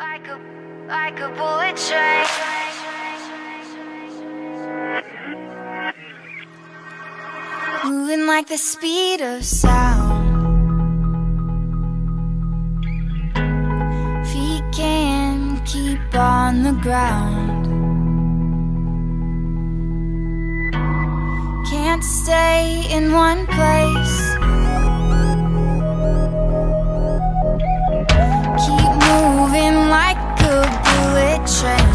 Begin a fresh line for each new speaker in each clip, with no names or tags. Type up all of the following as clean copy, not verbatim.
like a bullet train. Moving like the speed of sound. Feet can't keep on the ground. Can't stay in one place. Keep moving like a bullet train.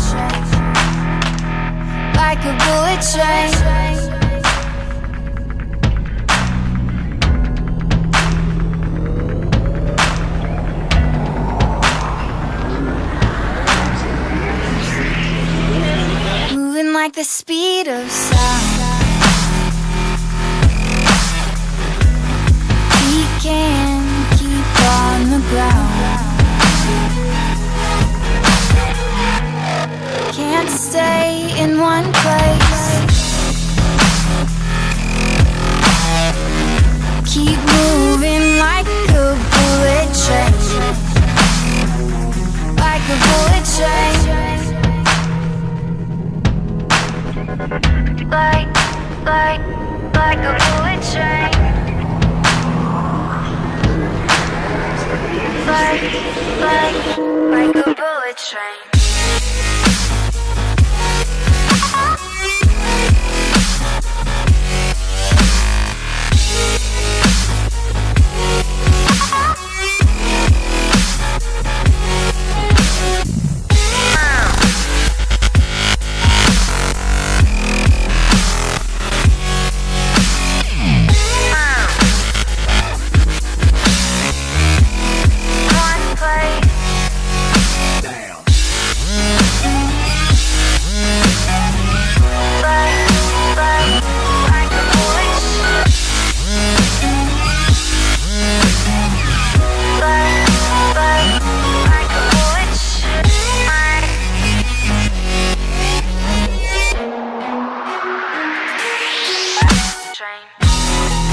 Like a bullet train. Moving like the speed of sound. He can't keep on the ground. Can't stay in one place. Keep moving like a bullet train. Like a bullet train. Like a bullet train. Like a bullet train.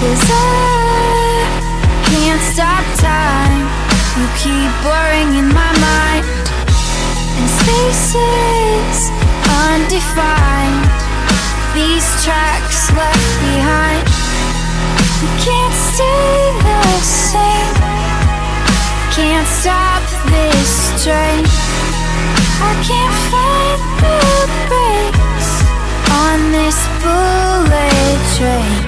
Cause I can't stop time. You keep blurring in my mind, and spaces undefined. These tracks left behind. You can't stay the same. Can't stop this train. I can't find the brakes on this bullet train.